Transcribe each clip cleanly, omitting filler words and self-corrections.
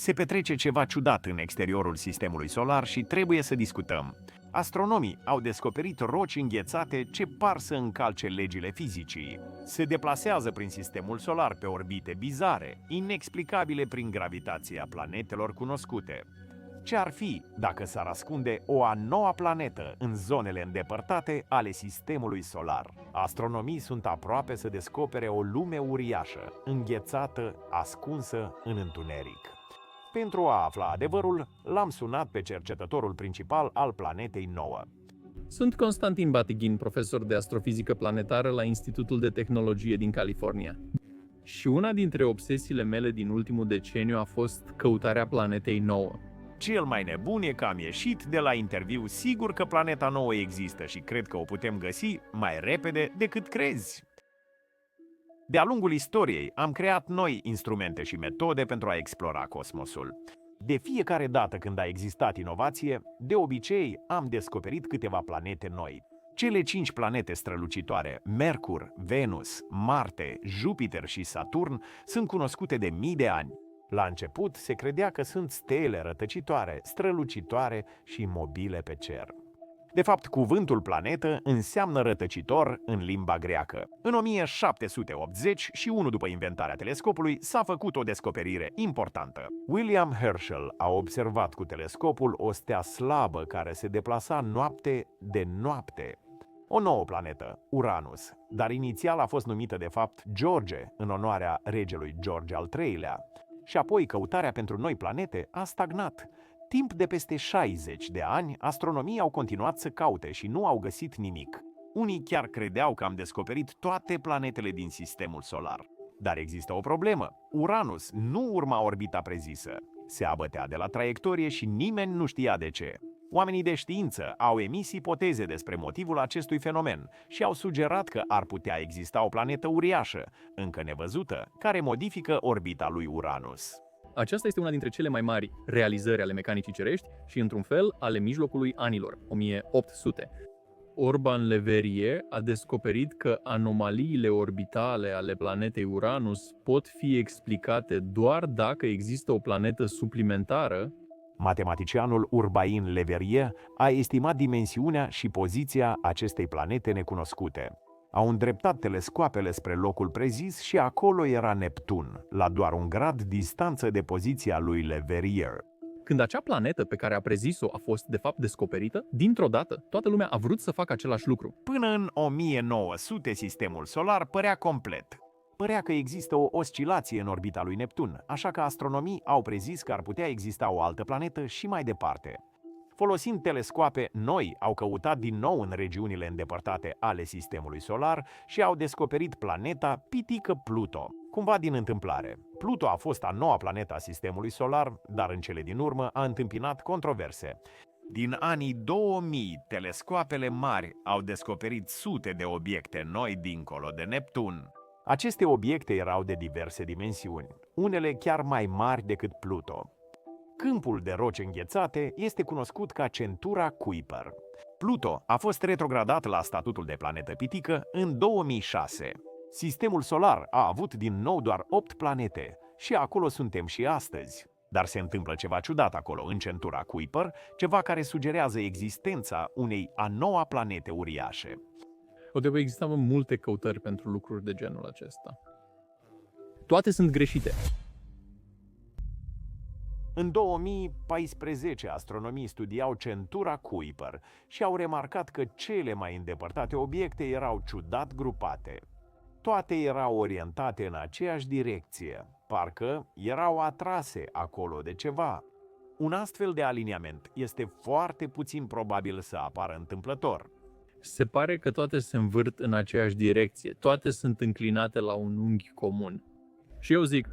Se petrece ceva ciudat în exteriorul sistemului solar și trebuie să discutăm. Astronomii au descoperit roci înghețate ce par să încalce legile fizicii. Se deplasează prin sistemul solar pe orbite bizare, inexplicabile prin gravitația planetelor cunoscute. Ce ar fi dacă s-ar ascunde o a noua planetă în zonele îndepărtate ale sistemului solar? Astronomii sunt aproape să descopere o lume uriașă, înghețată, ascunsă în întuneric. Pentru a afla adevărul, l-am sunat pe cercetătorul principal al planetei nouă. Sunt Constantin Batighin, profesor de astrofizică planetară la Institutul de Tehnologie din California. Și una dintre obsesiile mele din ultimul deceniu a fost căutarea planetei nouă. Cel mai nebun e că am ieșit de la interviu sigur că planeta nouă există și cred că o putem găsi mai repede decât crezi. De-a lungul istoriei am creat noi instrumente și metode pentru a explora cosmosul. De fiecare dată când a existat inovație, de obicei am descoperit câteva planete noi. Cele 5 planete strălucitoare, Mercur, Venus, Marte, Jupiter și Saturn, sunt cunoscute de mii de ani. La început se credea că sunt stele rătăcitoare, strălucitoare și mobile pe cer. De fapt, cuvântul planetă înseamnă rătăcitor în limba greacă. În 1781, după inventarea telescopului, s-a făcut o descoperire importantă. William Herschel a observat cu telescopul o stea slabă care se deplasa noapte de noapte. O nouă planetă, Uranus, dar inițial a fost numită de fapt George, în onoarea regelui George al III-lea. Și apoi căutarea pentru noi planete a stagnat. Timp de peste 60 de ani, astronomii au continuat să caute și nu au găsit nimic. Unii chiar credeau că am descoperit toate planetele din sistemul solar. Dar există o problemă. Uranus nu urma orbita prezisă. Se abătea de la traiectorie și nimeni nu știa de ce. Oamenii de știință au emis ipoteze despre motivul acestui fenomen și au sugerat că ar putea exista o planetă uriașă, încă nevăzută, care modifică orbita lui Uranus. Aceasta este una dintre cele mai mari realizări ale mecanicii cerești și, într-un fel, ale mijlocului anilor, 1800. Urban Le Verrier a descoperit că anomaliile orbitale ale planetei Uranus pot fi explicate doar dacă există o planetă suplimentară. Matematicianul Urbain Le Verrier a estimat dimensiunea și poziția acestei planete necunoscute. Au îndreptat telescoapele spre locul prezis și acolo era Neptun, la doar un grad distanță de poziția lui Le Verrier. Când acea planetă pe care a prezis-o a fost de fapt descoperită, dintr-o dată toată lumea a vrut să facă același lucru. Până în 1900, sistemul solar părea complet. Părea că există o oscilație în orbita lui Neptun, așa că astronomii au prezis că ar putea exista o altă planetă și mai departe. Folosind telescoape noi, au căutat din nou în regiunile îndepărtate ale sistemului solar și au descoperit planeta pitică Pluto, cumva din întâmplare. Pluto a fost a noua planetă a sistemului solar, dar în cele din urmă a întâmpinat controverse. Din anii 2000, telescoapele mari au descoperit sute de obiecte noi dincolo de Neptun. Aceste obiecte erau de diverse dimensiuni, unele chiar mai mari decât Pluto. Câmpul de roci înghețate este cunoscut ca centura Kuiper. Pluto a fost retrogradat la statutul de planetă pitică în 2006. Sistemul solar a avut din nou doar 8 planete și acolo suntem și astăzi. Dar se întâmplă ceva ciudat acolo, în centura Kuiper, ceva care sugerează existența unei a noua planete uriașe. Trebuie exista multe căutări pentru lucruri de genul acesta. Toate sunt greșite. În 2014, astronomii studiau centura Kuiper și au remarcat că cele mai îndepărtate obiecte erau ciudat grupate. Toate erau orientate în aceeași direcție, parcă erau atrase acolo de ceva. Un astfel de aliniament este foarte puțin probabil să apară întâmplător. Se pare că toate se învârt în aceeași direcție, toate sunt înclinate la un unghi comun. Și eu zic,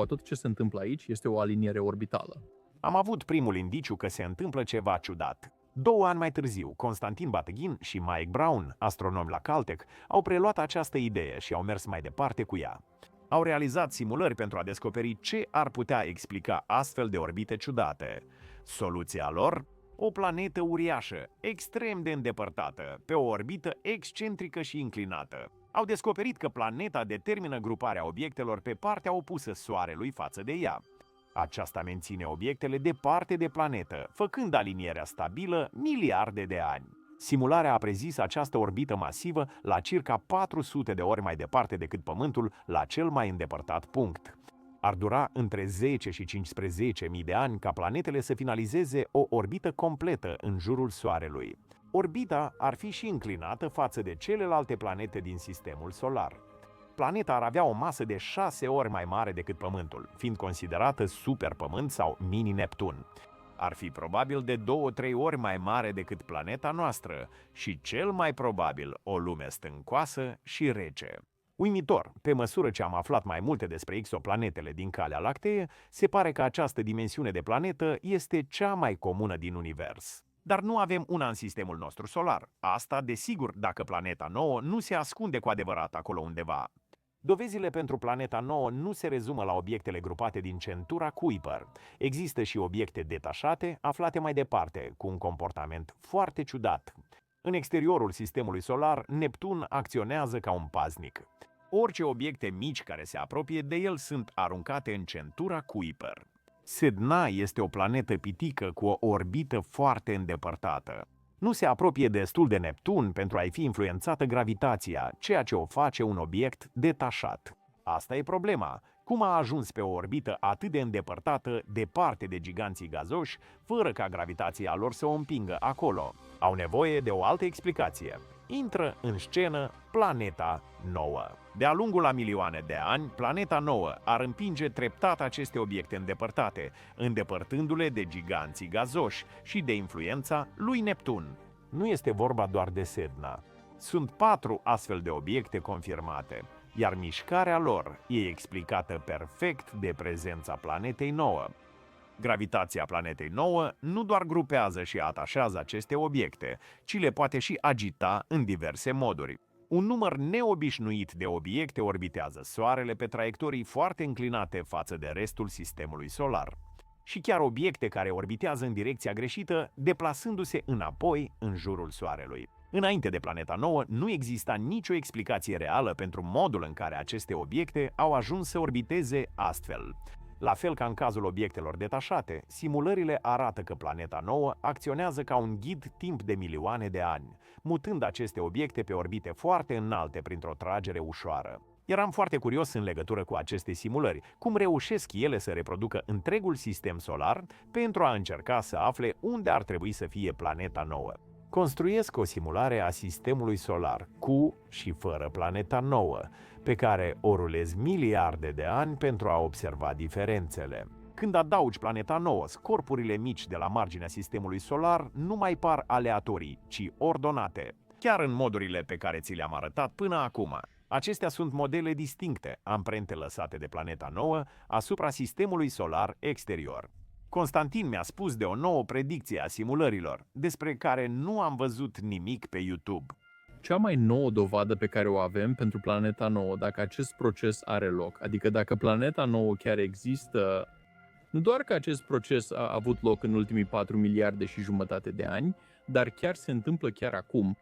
tot ce se întâmplă aici este o aliniere orbitală. Am avut primul indiciu că se întâmplă ceva ciudat. 2 ani mai târziu, Constantin Batighin și Mike Brown, astronomi la Caltech, au preluat această idee și au mers mai departe cu ea. Au realizat simulări pentru a descoperi ce ar putea explica astfel de orbite ciudate. Soluția lor? O planetă uriașă, extrem de îndepărtată, pe o orbită excentrică și inclinată. Au descoperit că planeta determină gruparea obiectelor pe partea opusă Soarelui față de ea. Aceasta menține obiectele departe de planetă, făcând alinierea stabilă miliarde de ani. Simularea a prezis această orbită masivă la circa 400 de ori mai departe decât Pământul, la cel mai îndepărtat punct. Ar dura între 10 și 15.000 de ani ca planetele să finalizeze o orbită completă în jurul Soarelui. Orbita ar fi și înclinată față de celelalte planete din sistemul solar. Planeta ar avea o masă de 6 ori mai mare decât Pământul, fiind considerată superpământ sau mini-Neptun. Ar fi probabil de 2-3 ori mai mare decât planeta noastră și cel mai probabil o lume stâncoasă și rece. Uimitor, pe măsură ce am aflat mai multe despre exoplanetele din Calea Lactee, se pare că această dimensiune de planetă este cea mai comună din univers. Dar nu avem una în sistemul nostru solar. Asta, desigur, dacă planeta nouă nu se ascunde cu adevărat acolo undeva. Dovezile pentru planeta nouă nu se rezumă la obiectele grupate din centura Kuiper. Există și obiecte detașate, aflate mai departe, cu un comportament foarte ciudat. În exteriorul sistemului solar, Neptun acționează ca un paznic. Orice obiecte mici care se apropie de el sunt aruncate în centura Kuiper. Sedna este o planetă pitică cu o orbită foarte îndepărtată. Nu se apropie destul de Neptun pentru a-i fi influențată gravitația, ceea ce o face un obiect detașat. Asta e problema. Cum a ajuns pe o orbită atât de îndepărtată, departe de giganții gazoși, fără ca gravitația lor să o împingă acolo? Au nevoie de o altă explicație. Intră în scenă planeta nouă. De-a lungul a milioane de ani, planeta nouă ar împinge treptat aceste obiecte îndepărtate, îndepărtându-le de giganții gazoși și de influența lui Neptun. Nu este vorba doar de Sedna. Sunt 4 astfel de obiecte confirmate, iar mișcarea lor e explicată perfect de prezența planetei nouă. Gravitația planetei nouă nu doar grupează și atașează aceste obiecte, ci le poate și agita în diverse moduri. Un număr neobișnuit de obiecte orbitează Soarele pe traiectorii foarte înclinate față de restul sistemului solar. Și chiar obiecte care orbitează în direcția greșită, deplasându-se înapoi în jurul Soarelui. Înainte de planeta nouă, nu exista nicio explicație reală pentru modul în care aceste obiecte au ajuns să orbiteze astfel. La fel ca în cazul obiectelor detașate, simulările arată că planeta nouă acționează ca un ghid timp de milioane de ani, mutând aceste obiecte pe orbite foarte înalte printr-o tragere ușoară. Eram foarte curios în legătură cu aceste simulări, cum reușesc ele să reproducă întregul sistem solar pentru a încerca să afle unde ar trebui să fie planeta nouă. Construiesc o simulare a sistemului solar, cu și fără planeta nouă, pe care o rulez miliarde de ani pentru a observa diferențele. Când adaugi planeta nouă, corpurile mici de la marginea sistemului solar nu mai par aleatorii, ci ordonate, chiar în modurile pe care ți le-am arătat până acum. Acestea sunt modele distincte, amprente lăsate de planeta nouă asupra sistemului solar exterior. Constantin mi-a spus de o nouă predicție a simulărilor, despre care nu am văzut nimic pe YouTube. Cea mai nouă dovadă pe care o avem pentru planeta nouă, dacă acest proces are loc, adică dacă planeta nouă chiar există, nu doar că acest proces a avut loc în ultimii 4 miliarde și jumătate de ani, dar chiar se întâmplă chiar acum,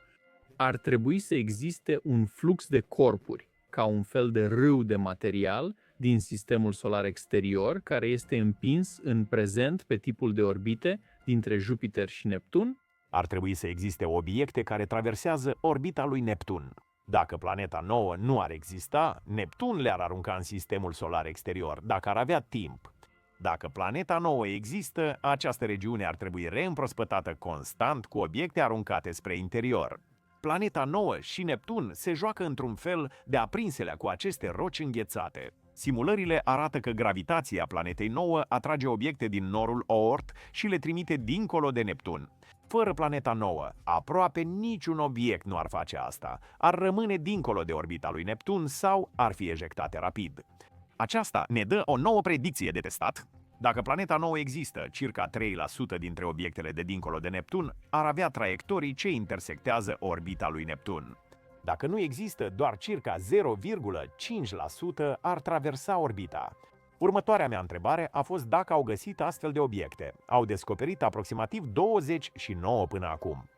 ar trebui să existe un flux de corpuri, ca un fel de râu de material din sistemul solar exterior, care este împins în prezent pe tipul de orbite dintre Jupiter și Neptun. Ar trebui să existe obiecte care traversează orbita lui Neptun. Dacă planeta nouă nu ar exista, Neptun le-ar arunca în sistemul solar exterior, dacă ar avea timp. Dacă planeta nouă există, această regiune ar trebui reîmprospătată constant cu obiecte aruncate spre interior. Planeta nouă și Neptun se joacă într-un fel de aprinselea cu aceste roci înghețate. Simulările arată că gravitația planetei nouă atrage obiecte din norul Oort și le trimite dincolo de Neptun. Fără planeta nouă, aproape niciun obiect nu ar face asta. Ar rămâne dincolo de orbita lui Neptun sau ar fi ejectate rapid. Aceasta ne dă o nouă predicție de testat. Dacă planeta nouă există, circa 3% dintre obiectele de dincolo de Neptun ar avea traiectorii ce intersectează orbita lui Neptun. Dacă nu există, doar circa 0,5% ar traversa orbita. Următoarea mea întrebare a fost dacă au găsit astfel de obiecte. Au descoperit aproximativ 29 până acum.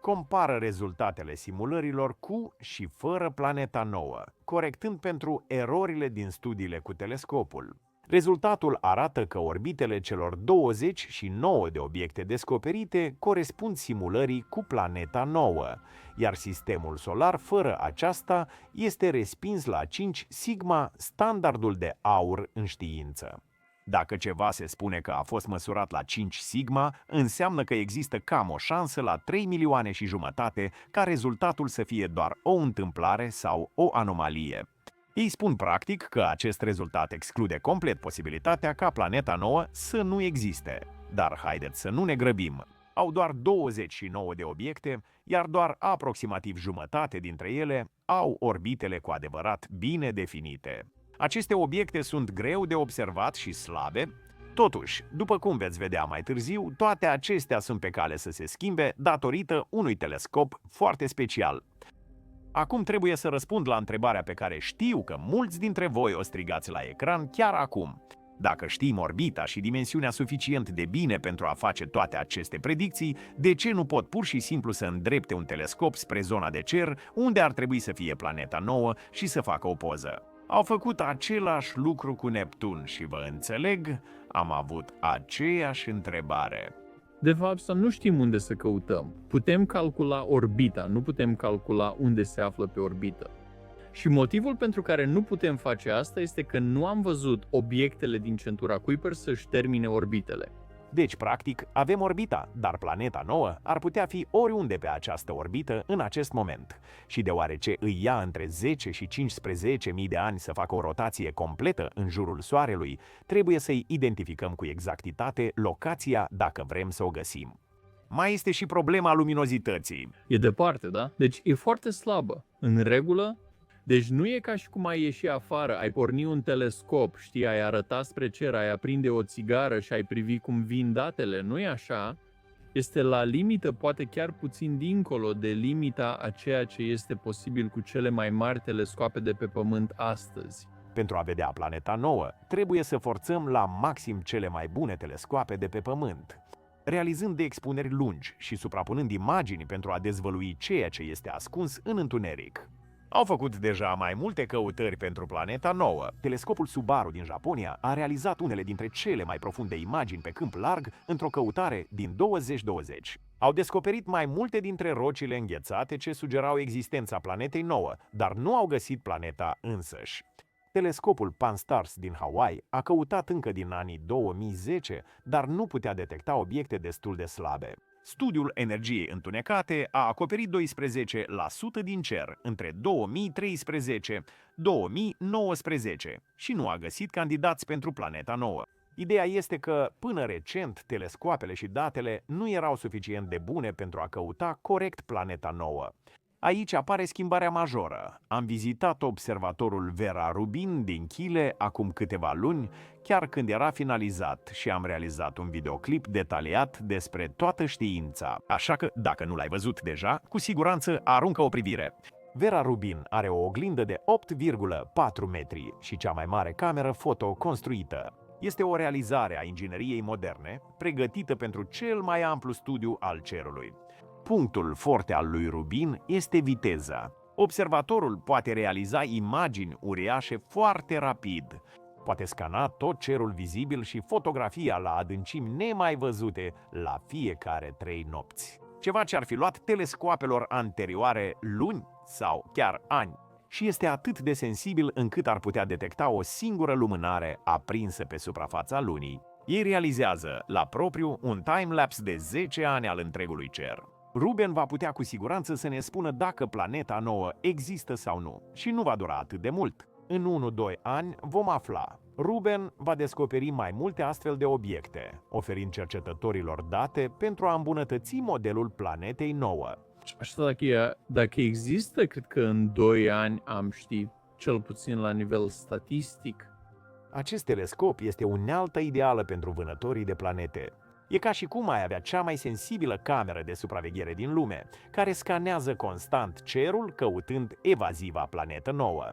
Compară rezultatele simulărilor cu și fără planeta nouă, corectând pentru erorile din studiile cu telescopul. Rezultatul arată că orbitele celor 29 de obiecte descoperite corespund simulării cu planeta nouă, iar sistemul solar fără aceasta este respins la 5 Sigma, standardul de aur în știință. Dacă ceva se spune că a fost măsurat la 5 Sigma, înseamnă că există cam o șansă la 3 milioane și jumătate ca rezultatul să fie doar o întâmplare sau o anomalie. Ei spun practic că acest rezultat exclude complet posibilitatea ca planeta nouă să nu existe. Dar haideți să nu ne grăbim. Au doar 29 de obiecte, iar doar aproximativ jumătate dintre ele au orbitele cu adevărat bine definite. Aceste obiecte sunt greu de observat și slabe. Totuși, după cum veți vedea mai târziu, toate acestea sunt pe cale să se schimbe datorită unui telescop foarte special. Acum trebuie să răspund la întrebarea pe care știu că mulți dintre voi o strigați la ecran chiar acum. Dacă știm orbita și dimensiunea suficient de bine pentru a face toate aceste predicții, de ce nu pot pur și simplu să îndrepte un telescop spre zona de cer unde ar trebui să fie planeta nouă și să facă o poză? Au făcut același lucru cu Neptun și vă înțeleg, am avut aceeași întrebare. De fapt, să nu știm unde să căutăm. Putem calcula orbita, nu putem calcula unde se află pe orbită. Și motivul pentru care nu putem face asta este că nu am văzut obiectele din centura Kuiper să-și termine orbitele. Deci, practic, avem orbita, dar planeta nouă ar putea fi oriunde pe această orbită în acest moment. Și deoarece îi ia între 10 și 15.000 de ani să facă o rotație completă în jurul Soarelui, trebuie să-i identificăm cu exactitate locația dacă vrem să o găsim. Mai este și problema luminozității. E departe, da? Deci e foarte slabă. În regulă? Deci nu e ca și cum ai ieși afară, ai porni un telescop, știi, ai arăta spre cer, ai aprinde o țigară și ai privi cum vin datele, nu e așa? Este la limită, poate chiar puțin dincolo de limita a ceea ce este posibil cu cele mai mari telescoape de pe Pământ astăzi. Pentru a vedea planeta nouă, trebuie să forțăm la maxim cele mai bune telescoape de pe Pământ, realizând de expuneri lungi și suprapunând imagini pentru a dezvălui ceea ce este ascuns în întuneric. Au făcut deja mai multe căutări pentru planeta nouă. Telescopul Subaru din Japonia a realizat unele dintre cele mai profunde imagini pe câmp larg într-o căutare din 2020. Au descoperit mai multe dintre rocile înghețate ce sugerau existența planetei nouă, dar nu au găsit planeta însăși. Telescopul Pan-STARRS din Hawaii a căutat încă din anii 2010, dar nu putea detecta obiecte destul de slabe. Studiul energiei întunecate a acoperit 12% din cer între 2013-2019 și nu a găsit candidați pentru planeta nouă. Ideea este că, până recent, telescoapele și datele nu erau suficient de bune pentru a căuta corect planeta nouă. Aici apare schimbarea majoră. Am vizitat observatorul Vera Rubin din Chile acum câteva luni, chiar când era finalizat, și am realizat un videoclip detaliat despre toată știința. Așa că, dacă nu l-ai văzut deja, cu siguranță aruncă o privire. Vera Rubin are o oglindă de 8,4 metri și cea mai mare cameră foto construită. Este o realizare a ingineriei moderne, pregătită pentru cel mai amplu studiu al cerului. Punctul forte al lui Rubin este viteza. Observatorul poate realiza imagini uriașe foarte rapid. Poate scana tot cerul vizibil și fotografia la adâncimi nemai văzute la fiecare 3 nopți. Ceva ce ar fi luat telescoapelor anterioare luni sau chiar ani. Și este atât de sensibil încât ar putea detecta o singură lumânare aprinsă pe suprafața lunii. Ei realizează la propriu un timelapse de 10 ani al întregului cer. Ruben va putea cu siguranță să ne spună dacă planeta nouă există sau nu și nu va dura atât de mult. În 1-2 ani vom afla. Ruben va descoperi mai multe astfel de obiecte, oferind cercetătorilor date pentru a îmbunătăți modelul planetei nouă. Așa dacă există, cred că în 2 ani am ști, cel puțin la nivel statistic. Acest telescop este unealtă ideală pentru vânătorii de planete. E ca și cum ai avea cea mai sensibilă cameră de supraveghere din lume, care scanează constant cerul căutând evaziva planetă nouă.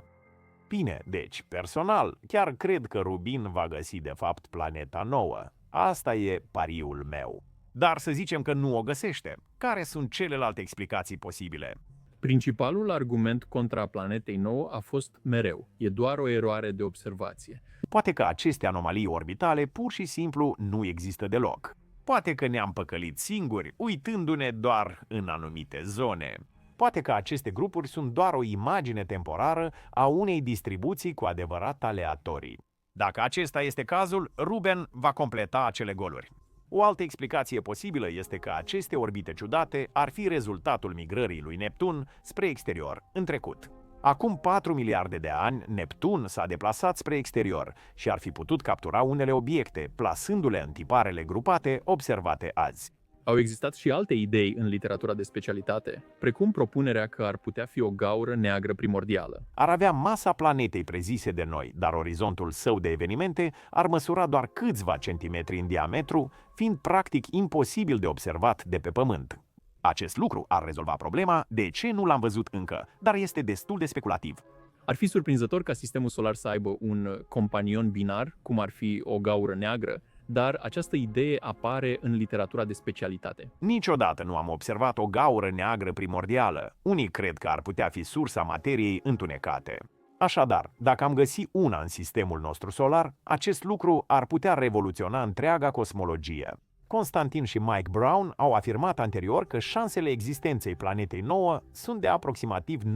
Bine, deci, personal, chiar cred că Rubin va găsi de fapt planeta nouă. Asta e pariul meu. Dar să zicem că nu o găsește. Care sunt celelalte explicații posibile? Principalul argument contra planetei nouă a fost mereu: e doar o eroare de observație. Poate că aceste anomalii orbitale pur și simplu nu există deloc. Poate că ne-am păcălit singuri, uitându-ne doar în anumite zone. Poate că aceste grupuri sunt doar o imagine temporară a unei distribuții cu adevărat aleatorii. Dacă acesta este cazul, Ruben va completa acele goluri. O altă explicație posibilă este că aceste orbite ciudate ar fi rezultatul migrării lui Neptun spre exterior, în trecut. Acum 4 miliarde de ani, Neptun s-a deplasat spre exterior și ar fi putut captura unele obiecte, plasându-le în tiparele grupate observate azi. Au existat și alte idei în literatura de specialitate, precum propunerea că ar putea fi o gaură neagră primordială. Ar avea masa planetei prezise de noi, dar orizontul său de evenimente ar măsura doar câțiva centimetri în diametru, fiind practic imposibil de observat de pe Pământ. Acest lucru ar rezolva problema de ce nu l-am văzut încă, dar este destul de speculativ. Ar fi surprinzător ca sistemul solar să aibă un companion binar, cum ar fi o gaură neagră, dar această idee apare în literatura de specialitate. Niciodată nu am observat o gaură neagră primordială. Unii cred că ar putea fi sursa materiei întunecate. Așadar, dacă am găsi una în sistemul nostru solar, acest lucru ar putea revoluționa întreaga cosmologie. Constantin și Mike Brown au afirmat anterior că șansele existenței planetei nouă sunt de aproximativ 90%.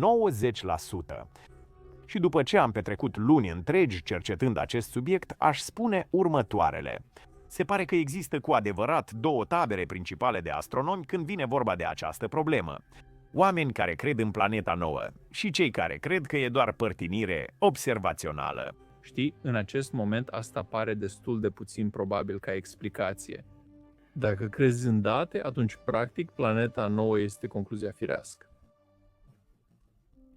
Și după ce am petrecut luni întregi cercetând acest subiect, aș spune următoarele. Se pare că există cu adevărat două tabere principale de astronomi când vine vorba de această problemă. Oameni care cred în planeta nouă și cei care cred că e doar părtinire observațională. Știi, în acest moment asta pare destul de puțin probabil ca explicație. Dacă crezi în date, atunci practic planeta nouă este concluzia firească.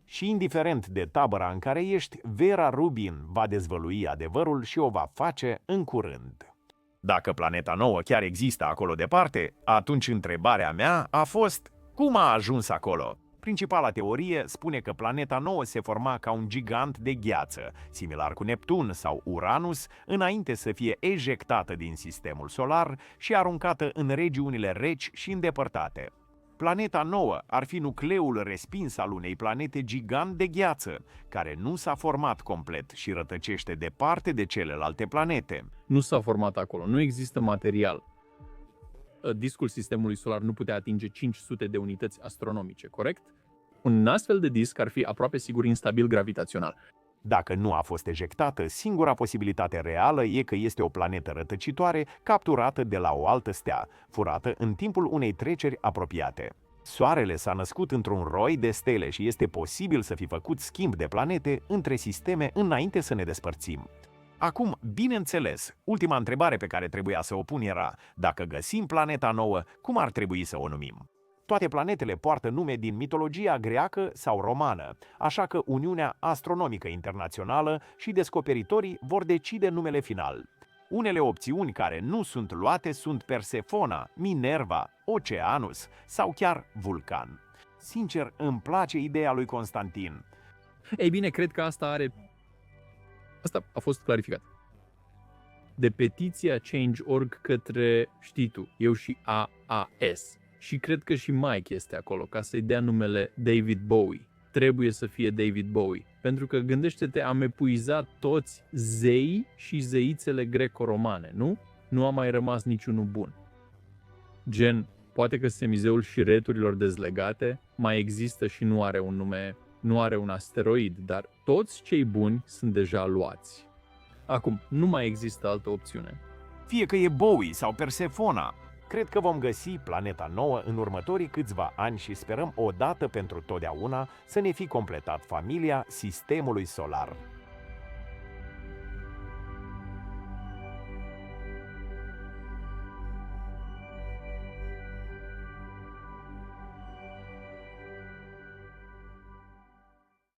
Și indiferent de tabăra în care ești, Vera Rubin va dezvălui adevărul și o va face în curând. Dacă planeta nouă chiar există acolo departe, atunci întrebarea mea a fost: cum a ajuns acolo? Principala teorie spune că planeta nouă se forma ca un gigant de gheață, similar cu Neptun sau Uranus, înainte să fie ejectată din sistemul solar și aruncată în regiunile reci și îndepărtate. Planeta nouă ar fi nucleul respins al unei planete gigant de gheață, care nu s-a format complet și rătăcește departe de celelalte planete. Nu s-a format acolo, nu există material. Discul sistemului solar nu putea atinge 500 de unități astronomice, corect? Un astfel de disc ar fi aproape sigur instabil gravitațional. Dacă nu a fost ejectată, singura posibilitate reală e că este o planetă rătăcitoare capturată de la o altă stea, furată în timpul unei treceri apropiate. Soarele s-a născut într-un roi de stele și este posibil să fi făcut schimb de planete între sisteme înainte să ne despărțim. Acum, bineînțeles, ultima întrebare pe care trebuia să o pun era: dacă găsim planeta nouă, cum ar trebui să o numim? Toate planetele poartă nume din mitologia greacă sau romană, așa că Uniunea Astronomică Internațională și descoperitorii vor decide numele final. Unele opțiuni care nu sunt luate sunt Persefona, Minerva, Oceanus sau chiar Vulcan. Sincer, îmi place ideea lui Constantin. Ei bine, cred că asta a fost clarificat. De petiția Change.org către, știi tu, eu și AAS. Și cred că și Mike este acolo, ca să-i dea numele David Bowie. Trebuie să fie David Bowie. Pentru că, gândește-te, am epuizat toți zeii și zeițele greco-romane, nu? Nu a mai rămas niciunul bun. Gen, poate că semizeul șireturilor dezlegate mai există și nu are un nume, nu are un asteroid, dar toți cei buni sunt deja luați. Acum, nu mai există altă opțiune. Fie că e Bowie sau Persefona, cred că vom găsi planeta nouă în următorii câțiva ani și sperăm odată pentru totdeauna să ne fi completat familia sistemului solar.